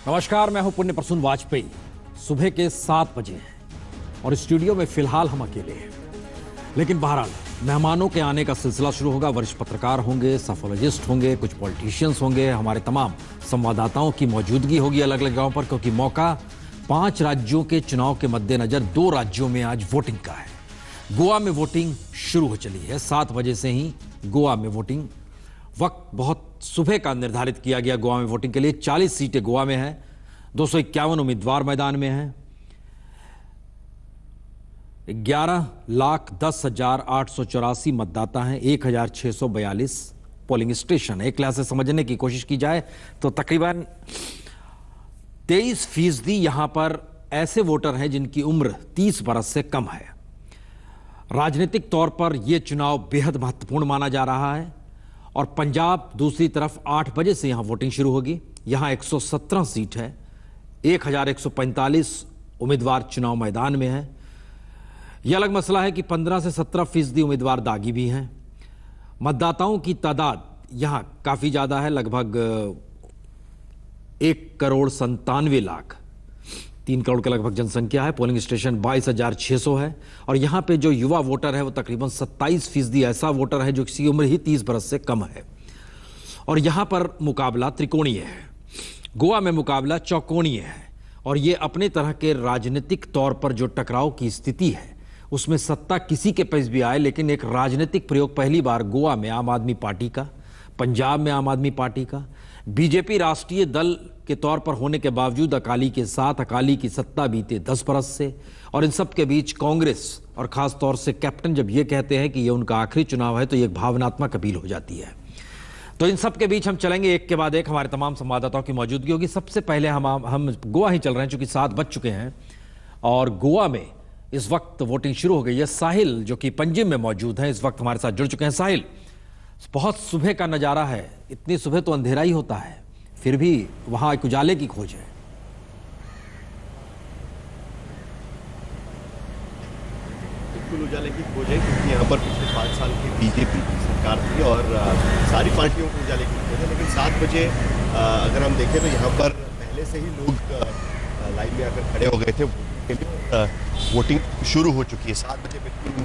नमस्कार, मैं हूं पुण्य प्रसून वाजपेयी। सुबह के 7 बजे हैं और स्टूडियो में फिलहाल हम अकेले हैं, लेकिन बहरहाल मेहमानों के आने का सिलसिला शुरू होगा। वरिष्ठ पत्रकार होंगे, सफोलॉजिस्ट होंगे, कुछ पॉलिटिशियंस होंगे, हमारे तमाम संवाददाताओं की मौजूदगी होगी अलग अलग जगहों पर, क्योंकि मौका 5 राज्यों के चुनाव के मद्देनजर 2 राज्यों में आज वोटिंग का है। गोवा में वोटिंग शुरू हो चली है। 7 बजे से ही गोवा में वोटिंग, वक्त बहुत सुबह का निर्धारित किया गया गोवा में वोटिंग के लिए। 40 सीटें गोवा में हैं, 251 उम्मीदवार मैदान में हैं, 11,10,884 मतदाता हैं, 1,642 पोलिंग स्टेशन। एक लिहाज से समझने की कोशिश की जाए तो तकरीबन 23% यहां पर ऐसे वोटर हैं जिनकी उम्र 30 बरस से कम है। राजनीतिक तौर पर यह चुनाव बेहद महत्वपूर्ण माना जा रहा है। और पंजाब दूसरी तरफ 8 बजे से यहां वोटिंग शुरू होगी। यहां 117 सीट है, 1,145 उम्मीदवार चुनाव मैदान में हैं। यह अलग मसला है कि 15 से 17% उम्मीदवार दागी भी हैं। मतदाताओं की तादाद यहां काफी ज्यादा है, लगभग 1,97,00,000, 3 करोड़ के लगभग जनसंख्या है। पोलिंग स्टेशन 22,600 है। और यहां पे जो युवा वोटर है वो तकरीबन 27% ऐसा वोटर है जो किसी उम्र ही 30 बरस से कम है। और यहां पर मुकाबला त्रिकोणीय है। गोवा में मुकाबला चौकोणीय है। और ये अपने तरह के राजनीतिक तौर पर जो टकराव की स्थिति है उसमें सत्ता किसी के पास भी आए, लेकिन एक राजनीतिक प्रयोग पहली बार गोवा में आम आदमी पार्टी का, पंजाब में आम आदमी पार्टी का, बीजेपी राष्ट्रीय दल के तौर पर होने के बावजूद अकाली के साथ, अकाली की सत्ता बीते 10 बरस से, और इन सब के बीच कांग्रेस और खास तौर से कैप्टन जब ये कहते हैं कि ये उनका आखिरी चुनाव है तो ये एक भावनात्मक अपील हो जाती है। तो इन सब के बीच हम चलेंगे एक के बाद एक, हमारे तमाम संवाददाताओं की मौजूदगी होगी। सबसे पहले हम गोवा ही चल रहे हैं चूंकि 7 बज चुके हैं और गोवा में इस वक्त वोटिंग शुरू हो गई है। साहिल जो कि पंजिम में मौजूद है इस वक्त हमारे साथ जुड़ चुके हैं। साहिल, बहुत सुबह का नजारा है, इतनी सुबह तो अंधेरा ही होता है, फिर भी वहां एक उजाले की खोज है। बिल्कुल उजाले की खोज है, क्योंकि यहाँ पर पिछले 5 साल की बीजेपी की सरकार थी और सारी पार्टियों को उजाले की खोज है। लेकिन 7 बजे अगर हम देखें तो यहाँ पर पहले से ही लोग लाइन में आकर खड़े हो गए थे वोटिंग के लिए। वोटिंग शुरू हो चुकी है। 7 बजे बिल्कुल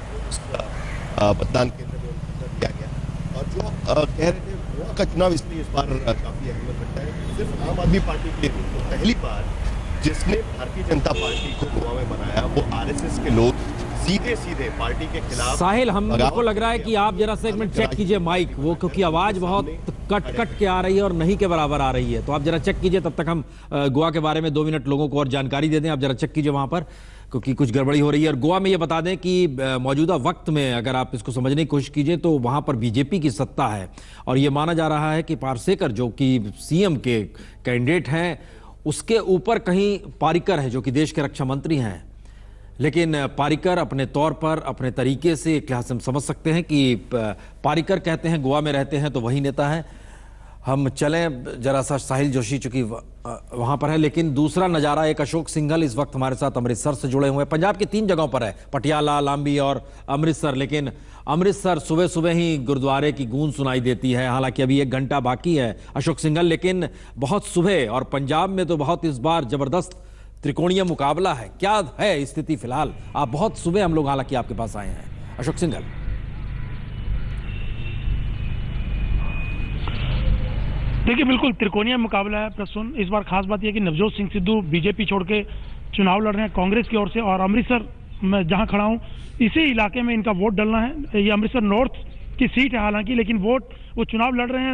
मतदान केंद्र में उनको दिया गया। और जो कह रहे थे गोवा का चुनाव इसलिए इस बार काफी अहमियत रखता है, सिर्फ आम आदमी पार्टी के लिए तो पहली बार जिसने भारतीय जनता पार्टी को गोवा में बनाया वो आरएसएस के लोग सीधे पार्टी के खिलाफ। साहिल, हमको लग रहा है कि आप जरा सा एक मिनट चेक कीजिए माइक, वो क्योंकि आवाज बहुत कट के आ रही है और नहीं के बराबर आ रही है, तो आप जरा चेक कीजिए। तब तक हम गोवा के बारे में 2 मिनट लोगों को और जानकारी दे दें। आप जरा चेक कीजिए वहां पर, क्योंकि कुछ गड़बड़ी हो रही है। और गोवा में ये बता दें कि मौजूदा वक्त में अगर आप इसको समझने की कोशिश कीजिए तो वहां पर बीजेपी की सत्ता है और ये माना जा रहा है कि पार्सेकर जो कि सीएम के कैंडिडेट हैं उसके ऊपर कहीं पारिकर है जो कि देश के रक्षा मंत्री हैं। लेकिन पारिकर अपने तौर पर, अपने तरीके से एक लिहाज से हम समझ सकते हैं कि पारिकर कहते हैं गोवा में रहते हैं तो वही नेता है। हम चलें जरा सा, साहिल जोशी चूंकि वहां पर है। लेकिन दूसरा नजारा, एक अशोक सिंघल इस वक्त हमारे साथ अमृतसर से जुड़े हुए हैं। पंजाब की 3 जगहों पर है, पटियाला, लांबी और अमृतसर। लेकिन अमृतसर सुबह सुबह ही गुरुद्वारे की गूंज सुनाई देती है, हालांकि अभी 1 घंटा बाकी है अशोक सिंघल, लेकिन बहुत सुबह। और पंजाब में तो बहुत इस बार जबरदस्त त्रिकोणीय मुकाबला है। क्या है स्थिति फिलहाल? आप बहुत सुबह, हम लोग हालांकि आपके पास आए हैं अशोक सिंघल। देखिए, बिल्कुल त्रिकोणीय मुकाबला है प्रसून। इस बार खास बात यह कि नवजोत सिंह सिद्धू बीजेपी छोड़ के चुनाव लड़ रहे हैं कांग्रेस की ओर से, और अमृतसर में जहां खड़ा हूं इसी इलाके में इनका वोट डलना है। ये अमृतसर नॉर्थ की सीट है हालांकि, लेकिन वो चुनाव लड़ रहे हैं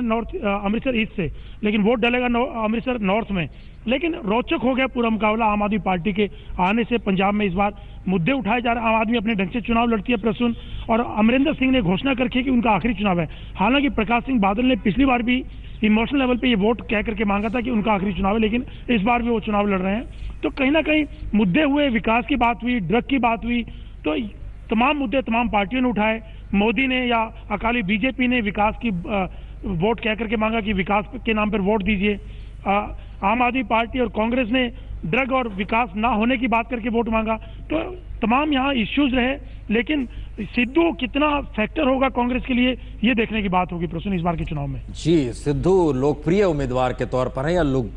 अमृतसर ईस्ट से, लेकिन वोट डलेगा अमृतसर नॉर्थ में। लेकिन रोचक हो गया पूरा मुकाबला आम आदमी पार्टी के आने से। पंजाब में इस बार मुद्दे उठाए जा रहे हैं, आम आदमी अपने ढंग से चुनाव लड़ती है प्रसून। और अमरिंदर सिंह ने घोषणा कर रखी कि उनका आखिरी चुनाव है। हालांकि प्रकाश सिंह बादल ने पिछली बार भी इमोशनल लेवल पे ये वोट कह करके मांगा था कि उनका आखिरी चुनाव है, लेकिन इस बार भी वो चुनाव लड़ रहे हैं। तो कहीं ना कहीं मुद्दे हुए, विकास की बात हुई, ड्रग की बात हुई, तो तमाम मुद्दे तमाम पार्टियों ने उठाए। मोदी ने या अकाली बीजेपी ने विकास की वोट कह करके मांगा कि विकास के नाम पर वोट दीजिए। आम आदमी पार्टी और कांग्रेस ने ड्रग और विकास ना होने की बात करके वोट मांगा। तो तमाम यहाँ इश्यूज रहे, लेकिन सिद्धू कितना फैक्टर होगा कांग्रेस के लिए ये देखने की बात होगी प्रसून इस बार के चुनाव में। जी, सिद्धू लोकप्रिय उम्मीदवार के तौर पर है या लोग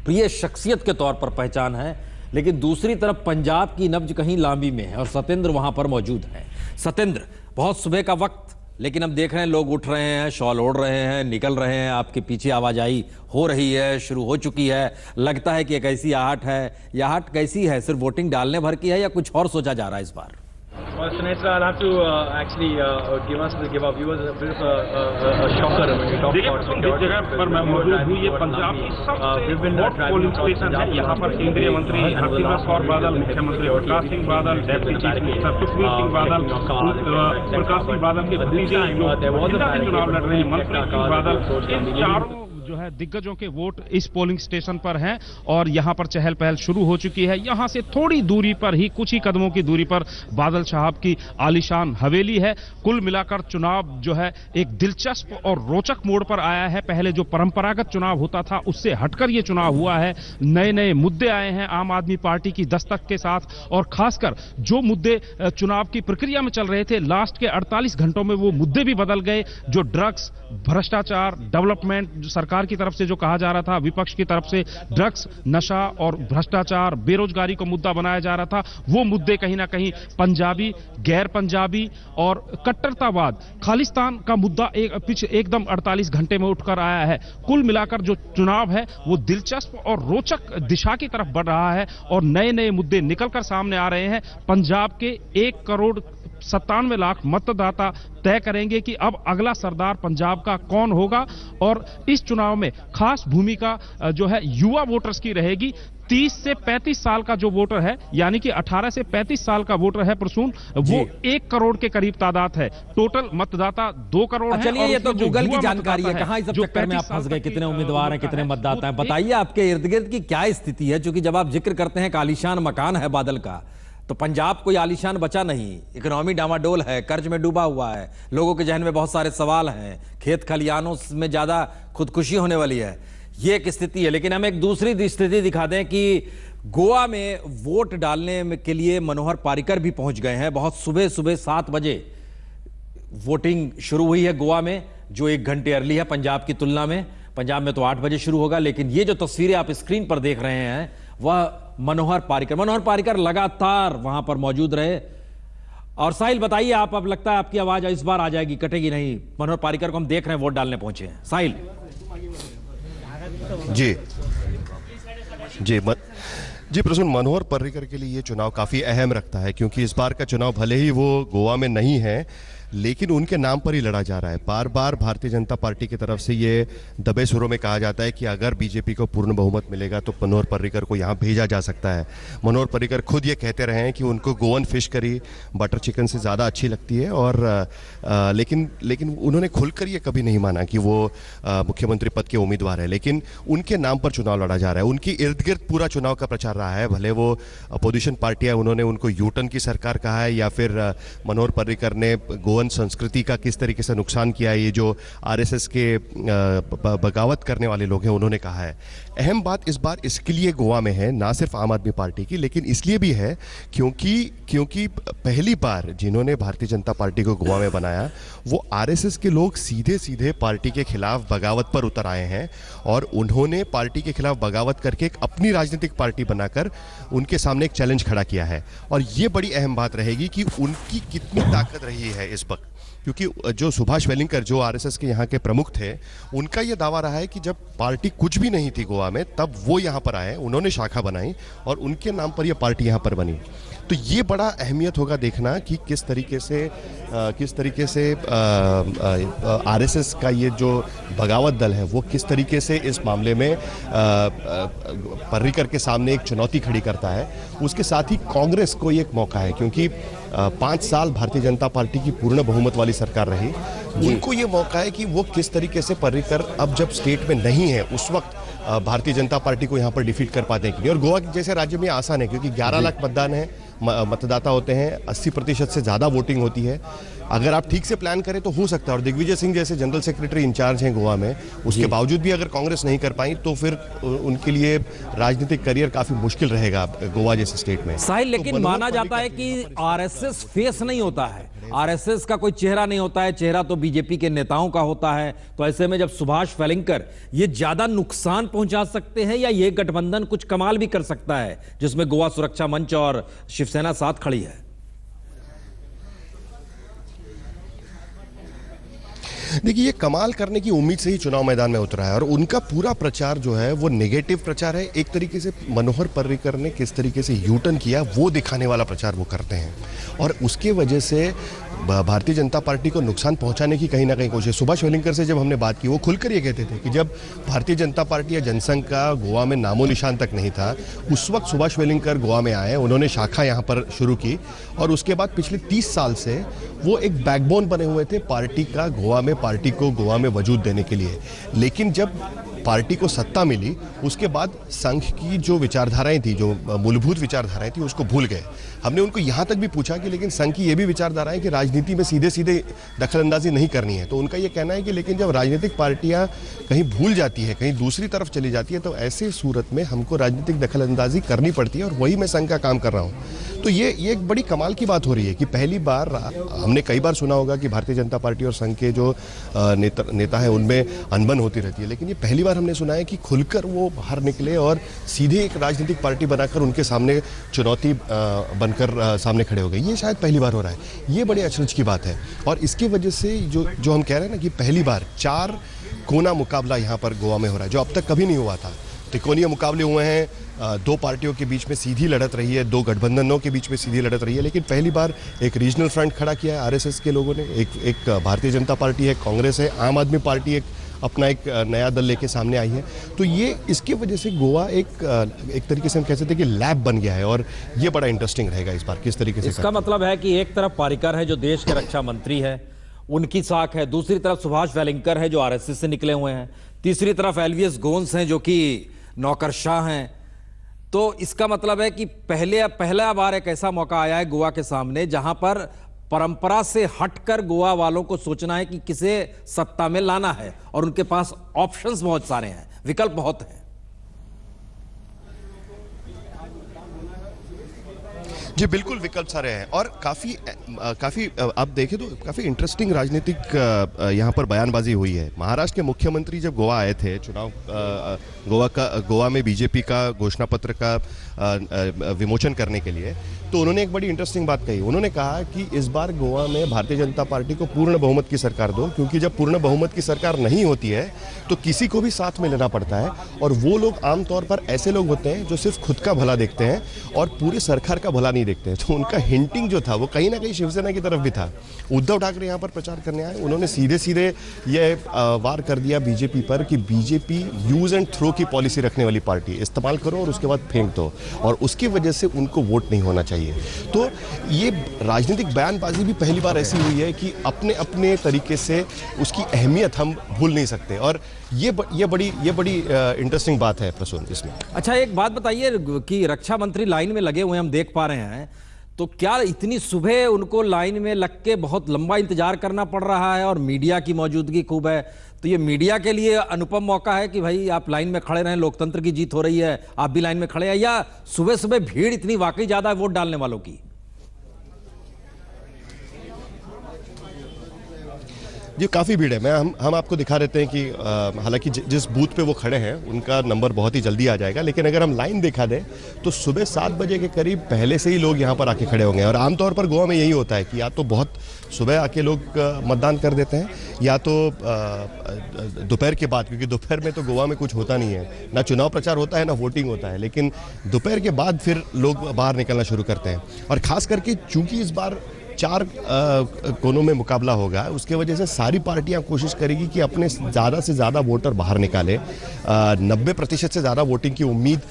प्रिय शख्सियत के तौर पर पहचान है, लेकिन दूसरी तरफ पंजाब की नब्ज कहीं लांबी में है और सत्येंद्र वहां पर मौजूद है। सत्येंद्र, बहुत सुबह का वक्त, लेकिन हम देख रहे हैं लोग उठ रहे हैं, शॉल ओढ़ रहे हैं, निकल रहे हैं, आपके पीछे आवाजाही हो रही है, शुरू हो चुकी है। लगता है कि एक ऐसी आहट है। यह आहट कैसी है? सिर्फ वोटिंग डालने भर की है या कुछ और सोचा जा रहा है इस बार? Well, Sunetra, I'll have to actually give our viewers a bit of a shocker when we talk about जिस जगह पर मैं मौजूद हूँ ये पंजाब की सबसे हॉट पोलिंग स्टेशन है। यहाँ पर केंद्रीय मंत्री हरसिमरत कौर बादल, मुख्यमंत्री Prakash Singh Badal, deputy chief minister Sukhbir Singh Badal, Prakash Singh Badal के भतीजे जो चुनाव लड़ रहे हैं मनप्रीत सिंह बादल, इन चारों जो है दिग्गजों के वोट इस पोलिंग स्टेशन पर हैं और यहां पर चहल पहल शुरू हो चुकी है। यहां से थोड़ी दूरी पर ही, कुछ ही कदमों की दूरी पर बादल साहब की आलीशान हवेली है। कुल मिलाकर चुनाव जो है एक दिलचस्प और रोचक मोड़ पर आया है। पहले जो परंपरागत चुनाव होता था उससे हटकर यह चुनाव हुआ है। नए नए मुद्दे आए हैं आम आदमी पार्टी की दस्तक के साथ, और खासकर जो मुद्दे चुनाव की प्रक्रिया में चल रहे थे, लास्ट के 48 घंटों में वो मुद्दे भी बदल गए। जो ड्रग्स, भ्रष्टाचार, डेवलपमेंट, सरकार की तरफ से जो कहा जा रहा था, विपक्ष की तरफ से ड्रग्स, नशा और भ्रष्टाचार, बेरोजगारी को मुद्दा बनाया जा रहा था, वो मुद्दे कहीं ना कहीं पंजाबी, गैर पंजाबी और कट्टरतावाद, खालिस्तान का मुद्दा एकदम 48 घंटे में उठकर आया है। कुल मिलाकर जो चुनाव है वो दिलचस्प और रोचक दिशा की तरफ बढ़ रहा है और नए नए मुद्दे निकलकर सामने आ रहे हैं। पंजाब के 1,97,00,000 मतदाता तय करेंगे कि अब अगला सरदार पंजाब का कौन होगा। और इस चुनाव में खास भूमिका जो है युवा वोटर्स की रहेगी। 30 से 35 साल का जो वोटर है, यानी कि 18 से 35 साल का वोटर है प्रसून, वो 1 करोड़ के करीब तादाद है। टोटल मतदाता 2 करोड़ है। चलिए, ये तो गूगल की जानकारी है। कहां इस सब चक्कर में आप फंस गए? कितने उम्मीदवार हैं, कितने मतदाता हैं? बताइए आपके इर्द गिर्द की क्या स्थिति है? क्योंकि जब आप जिक्र करते हैं कि आलीशान मकान है बादल का, तो पंजाब कोई आलीशान बचा नहीं। इकोनॉमी डामाडोल है, कर्ज में डूबा हुआ है, लोगों के जहन में बहुत सारे सवाल हैं, खेत खलियानों में ज्यादा खुदकुशी होने वाली है। ये एक स्थिति है। लेकिन हम एक दूसरी स्थिति दिखा दें कि गोवा में वोट डालने के लिए मनोहर पारिकर भी पहुंच गए हैं। बहुत सुबह 7 बजे वोटिंग शुरू हुई है गोवा में, जो 1 घंटे अर्ली है पंजाब की तुलना में। पंजाब में तो 8 बजे शुरू होगा। लेकिन ये जो तस्वीरें आप स्क्रीन पर देख रहे हैं वह मनोहर पारिकर लगातार वहां पर मौजूद रहे। और साहिल, बताइए आप, अब लगता है आपकी आवाज इस बार आ जाएगी, कटेगी नहीं। मनोहर पारिकर को हम देख रहे हैं वोट डालने पहुंचे हैं। साहिल जी प्रसून, मनोहर पर्रिकर के लिए ये चुनाव काफ़ी अहम रखता है, क्योंकि इस बार का चुनाव भले ही वो गोवा में नहीं है, लेकिन उनके नाम पर ही लड़ा जा रहा है। बार बार भारतीय जनता पार्टी की तरफ से ये दबे सुरों में कहा जाता है कि अगर बीजेपी को पूर्ण बहुमत मिलेगा तो मनोहर पर्रिकर को यहाँ भेजा जा सकता है। मनोहर पर्रिकर खुद ये कहते रहे हैं कि उनको Goan fish curry butter chicken से ज़्यादा अच्छी लगती है, और लेकिन उन्होंने खुलकर ये कभी नहीं माना कि वो मुख्यमंत्री पद के उम्मीदवार है। लेकिन उनके नाम पर चुनाव लड़ा जा रहा है। उनकी इर्द गिर्द पूरा चुनाव का प्रचार रहा है। भले वो अपोजिशन पार्टी है, उन्होंने उनको यूटर्न की सरकार कहा है, या फिर मनोहर पर्रिकर ने गोवन संस्कृति का किस तरीके से नुकसान किया है, ये जो आरएसएस के बगावत करने वाले लोग हैं उन्होंने कहा है। अहम बात इस बार इसके लिए गोवा में है, ना सिर्फ आम आदमी पार्टी की, लेकिन इसलिए भी है क्योंकि पहली बार जिन्होंने भारतीय जनता पार्टी को गोवा में बनाया वो आरएसएस के लोग सीधे सीधे पार्टी के खिलाफ बगावत पर उतर आए हैं, और उन्होंने पार्टी के खिलाफ बगावत करके एक अपनी राजनीतिक पार्टी बनाकर उनके सामने एक चैलेंज खड़ा किया है। और ये बड़ी अहम बात रहेगी कि उनकी कितनी ताकत रही है इस वक्त, क्योंकि जो सुभाष वेलिंगकर जो आरएसएस के यहाँ के प्रमुख थे, उनका ये दावा रहा है कि जब पार्टी कुछ भी नहीं थी गोवा में तब वो यहाँ पर आए, उन्होंने शाखा बनाई और उनके नाम पर यह पार्टी यहाँ पर बनी। तो ये बड़ा अहमियत होगा देखना कि किस तरीके से आरएसएस का ये जो बगावत दल है वो किस तरीके से इस मामले में पर्रिकर के सामने एक चुनौती खड़ी करता है। उसके साथ ही कांग्रेस को ये एक मौका है, क्योंकि 5 साल भारतीय जनता पार्टी की पूर्ण बहुमत वाली सरकार रही, उनको ये मौका है कि वो किस तरीके से पर्रिकर अब जब स्टेट में नहीं है उस वक्त भारतीय जनता पार्टी को यहाँ पर डिफीट कर पाते हैं कि नहीं। और गोवा जैसे राज्य में आसान है, क्योंकि 11 लाख मतदान है, मतदाता होते हैं, 80% से ज़्यादा वोटिंग होती है। अगर आप ठीक से प्लान करें तो हो सकता है। और दिग्विजय सिंह जैसे जनरल सेक्रेटरी इंचार्ज हैं गोवा में, उसके बावजूद भी अगर कांग्रेस नहीं कर पाई तो फिर उनके लिए राजनीतिक करियर काफी मुश्किल रहेगा गोवा जैसे स्टेट में। साहिल, लेकिन माना जाता है कि आरएसएस फेस नहीं होता है, आरएसएस का कोई चेहरा नहीं होता है, चेहरा तो बीजेपी के नेताओं का होता है। तो ऐसे में जब सुभाष वेलिंगकर ये ज्यादा नुकसान पहुंचा सकते हैं या ये गठबंधन कुछ कमाल भी कर सकता है जिसमें गोवा सुरक्षा मंच और शिवसेना साथ खड़ी है? देखिए, ये कमाल करने की उम्मीद से ही चुनाव मैदान में उतरा है और उनका पूरा प्रचार जो है वो नेगेटिव प्रचार है। एक तरीके से मनोहर पर्रिकर ने किस तरीके से यू टर्न किया वो दिखाने वाला प्रचार वो करते हैं और उसके वजह से भारतीय जनता पार्टी को नुकसान पहुंचाने की कहीं ना कहीं कोशिश। सुभाष वेलिंगकर से जब हमने बात की वो खुलकर ये कहते थे कि जब भारतीय जनता पार्टी या जनसंघ का गोवा में नामो निशान तक नहीं था, उस वक्त सुभाष वेलिंगकर गोवा में आए, उन्होंने शाखा यहाँ पर शुरू की और उसके बाद पिछले 30 साल से वो एक बैकबोन बने हुए थे पार्टी का गोवा में, पार्टी को गोवा में वजूद देने के लिए। लेकिन जब पार्टी को सत्ता मिली उसके बाद संघ की जो विचारधाराएं थी, जो मूलभूत विचारधाराएं थी, उसको भूल गए। हमने उनको यहाँ तक भी पूछा कि लेकिन संघ की ये भी विचारधारा है कि राजनीति में सीधे सीधे दखलंदाजी नहीं करनी है। तो उनका ये कहना है कि लेकिन जब राजनीतिक पार्टियां कहीं भूल जाती है, कहीं दूसरी तरफ चली जाती है, तो ऐसे सूरत में हमको राजनीतिक दखलंदाजी करनी पड़ती है और वही मैं संघ का काम कर रहा हूँ। तो ये एक बड़ी कमाल की बात हो रही है कि पहली बार, हमने कई बार सुना होगा कि भारतीय जनता पार्टी और संघ के जो नेता हैं उनमें अनबन होती रहती है, लेकिन ये पहली बार हमने सुना है कि खुलकर वो बाहर निकले और सीधे एक राजनीतिक पार्टी बनाकर उनके सामने चुनौती बनकर सामने खड़े हो गए। ये शायद पहली बार हो रहा है। ये बड़े अचरज की बात है और इसकी वजह से जो हम कह रहे हैं ना कि पहली बार 4 कोना मुकाबला यहाँ पर गोवा में हो रहा है, जो अब तक कभी नहीं हुआ था। त्रिकोणीय मुकाबले हुए हैं, 2 पार्टियों के बीच में सीधी लड़त रही है, 2 गठबंधनों के बीच में सीधी लड़त रही है, लेकिन पहली बार एक रीजनल फ्रंट खड़ा किया है आरएसएस के लोगों ने। एक भारतीय जनता पार्टी है, कांग्रेस है, आम आदमी पार्टी अपना एक नया दल लेके सामने आई है। तो ये इसकी वजह से गोवा एक तरीके से हम कह सकते हैं कि लैब बन गया है और ये बड़ा इंटरेस्टिंग रहेगा इस बार किस तरीके से। इसका मतलब है कि एक तरफ पारिकर है जो देश के रक्षा मंत्री है, उनकी साख है, दूसरी तरफ सुभाष वेलिंगकर है जो आरएसएस से निकले हुए हैं, तीसरी तरफ एलवीएस गोंस हैं जो कि नौकरशाह हैं। तो इसका मतलब है कि पहला बार एक ऐसा मौका आया है गोवा के सामने जहां पर परंपरा से हटकर गोवा वालों को सोचना है कि किसे सत्ता में लाना है और उनके पास ऑप्शंस बहुत सारे हैं, विकल्प बहुत हैं। जी बिल्कुल, विकल्प सारे हैं और काफ़ी आप देखें तो काफ़ी इंटरेस्टिंग राजनीतिक यहाँ पर बयानबाजी हुई है। महाराष्ट्र के मुख्यमंत्री जब गोवा आए थे चुनाव, गोवा में बीजेपी का घोषणा पत्र का विमोचन करने के लिए, तो उन्होंने एक बड़ी इंटरेस्टिंग बात कही। उन्होंने कहा कि इस बार गोवा में भारतीय जनता पार्टी को पूर्ण बहुमत की सरकार दो, क्योंकि जब पूर्ण बहुमत की सरकार नहीं होती है तो किसी को भी साथ में लेना पड़ता है और वो लोग आमतौर पर ऐसे लोग होते हैं जो सिर्फ खुद का भला देखते हैं और पूरी सरकार का भला नहीं देखते हैं। तो उनका हिंटिंग जो था वो कहीं ना कहीं शिवसेना की तरफ भी था। उद्धव ठाकरे यहाँ पर प्रचार करने आए, उन्होंने सीधे सीधे ये वार कर दिया बीजेपी पर कि बीजेपी यूज एंड थ्रो की पॉलिसी रखने वाली पार्टी, इस्तेमाल करो और उसके बाद फेंक दो, और उसकी वजह से उनको वोट नहीं होना चाहिए। तो ये राजनीतिक बयानबाजी भी पहली बार ऐसी हुई है कि अपने अपने तरीके से उसकी अहमियत हम भूल नहीं सकते और ये बड़ी इंटरेस्टिंग बात है प्रसून इसमें। अच्छा, एक बात बताइए कि रक्षा मंत्री लाइन में लगे हुए हम देख पा रहे हैं, तो क्या इतनी सुबह उनको लाइन में लग के बहुत लंबा इंतजार करना पड़ रहा है और मीडिया की मौजूदगी खूब है, तो ये मीडिया के लिए अनुपम मौका है कि भाई आप लाइन में खड़े रहें, लोकतंत्र की जीत हो रही है, आप भी लाइन में खड़े हैं, या सुबह सुबह भीड़ इतनी वाकई ज्यादा है वोट डालने वालों की? जी काफ़ी भीड़ है। हम आपको दिखा देते हैं कि हालांकि जिस बूथ पे वो खड़े हैं उनका नंबर बहुत ही जल्दी आ जाएगा, लेकिन अगर हम लाइन दिखा दें तो सुबह 7 बजे के करीब पहले से ही लोग यहाँ पर आके खड़े होंगे। और आमतौर पर गोवा में यही होता है कि या तो बहुत सुबह आके लोग मतदान कर देते हैं या तो दोपहर के बाद, क्योंकि दोपहर में तो गोवा में कुछ होता नहीं है, ना चुनाव प्रचार होता है ना वोटिंग होता है, लेकिन दोपहर के बाद फिर लोग बाहर निकलना शुरू करते हैं। और ख़ास करके चूँकि इस बार 4 कोनों में मुकाबला होगा, उसके वजह से सारी पार्टियां कोशिश करेगी कि अपने ज़्यादा से ज़्यादा वोटर बाहर निकाले। 90% से ज़्यादा वोटिंग की उम्मीद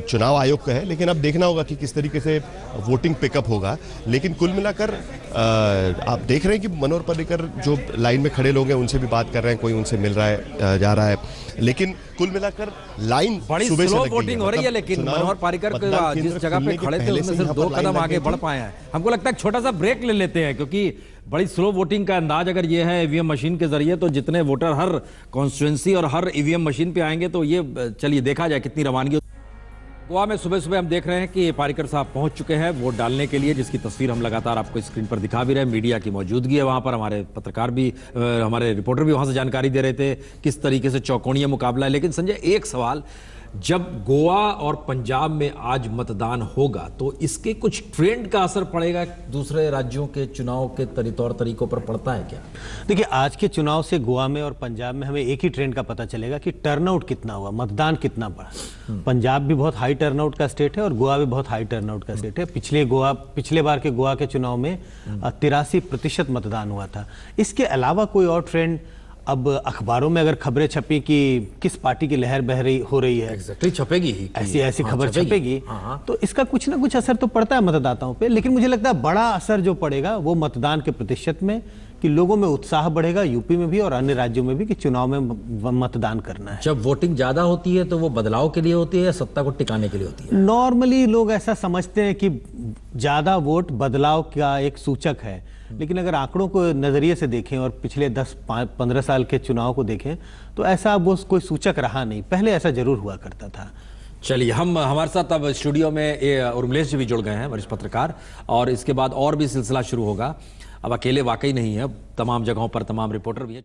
चुनाव आयोग का है, लेकिन अब देखना होगा कि किस तरीके से वोटिंग पिकअप होगा। लेकिन कुल मिलाकर आप देख रहे हैं कि मनोहर पर्रिकर जो लाइन में खड़े लोग हैं उनसे भी बात कर रहे हैं, कोई उनसे मिल रहा है, जा रहा है, लेकिन कुल मिलाकर लाइन बड़ी स्लो वोटिंग हो रही है। लेकिन मनोहर पर्रिकर जिस जगह पे खड़े थे उसमें सिर्फ 2 कदम आगे बढ़ पाए हैं। हमको लगता है छोटा सा ब्रेक ले लेते हैं, क्योंकि बड़ी स्लो वोटिंग का अंदाज अगर ये है ईवीएम मशीन के जरिए, तो जितने वोटर हर कॉन्स्टिट्यूएंसी और हर ईवीएम मशीन पे आएंगे, तो ये चलिए देखा जाए कितनी रवानगी। गोवा में सुबह सुबह हम देख रहे हैं कि पारीकर साहब पहुंच चुके हैं वोट डालने के लिए, जिसकी तस्वीर हम लगातार आपको स्क्रीन पर दिखा भी रहे हैं। मीडिया की मौजूदगी है वहां पर, हमारे पत्रकार भी हमारे रिपोर्टर भी वहां से जानकारी दे रहे थे किस तरीके से चौकोनिया मुकाबला है। लेकिन संजय, एक सवाल, जब गोवा और पंजाब में आज मतदान होगा तो इसके कुछ ट्रेंड का असर पड़ेगा दूसरे राज्यों के चुनाव के तौर तरीकों पर पड़ता है क्या? देखिए, आज के चुनाव से गोवा में और पंजाब में हमें एक ही ट्रेंड का पता चलेगा कि टर्नआउट कितना हुआ, मतदान कितना बढ़ा। पंजाब भी बहुत हाई टर्नआउट का स्टेट है और गोवा भी बहुत हाई टर्नआउट का स्टेट है। पिछले बार के गोवा के चुनाव में 83% मतदान हुआ था। इसके अलावा कोई और ट्रेंड, अब अखबारों में अगर खबरें छपी कि किस पार्टी की लहर हो रही है, एग्जैक्टली छपेगी ही, ऐसी खबर छपेगी, तो इसका कुछ ना कुछ असर तो पड़ता है मतदाताओं पे। लेकिन मुझे लगता है बड़ा असर जो पड़ेगा वो मतदान के प्रतिशत में, कि लोगों में उत्साह बढ़ेगा यूपी में भी और अन्य राज्यों में भी कि चुनाव में मतदान करना है। जब वोटिंग ज्यादा होती है तो वो बदलाव के लिए होती है या सत्ता को टिकाने के लिए होती है? नॉर्मली लोग ऐसा समझते हैं कि ज्यादा वोट बदलाव का एक सूचक है, लेकिन अगर आंकड़ों को नजरिए से देखें और पिछले 10-15 साल के चुनाव को देखें तो ऐसा वो कोई सूचक रहा नहीं। पहले ऐसा जरूर हुआ करता था। चलिए, हमारे साथ अब स्टूडियो में उर्मिलेश जी भी जुड़ गए हैं, वरिष्ठ पत्रकार, और इसके बाद और भी सिलसिला शुरू होगा। अब अकेले वाकई नहीं है, तमाम जगहों पर तमाम रिपोर्टर भी है।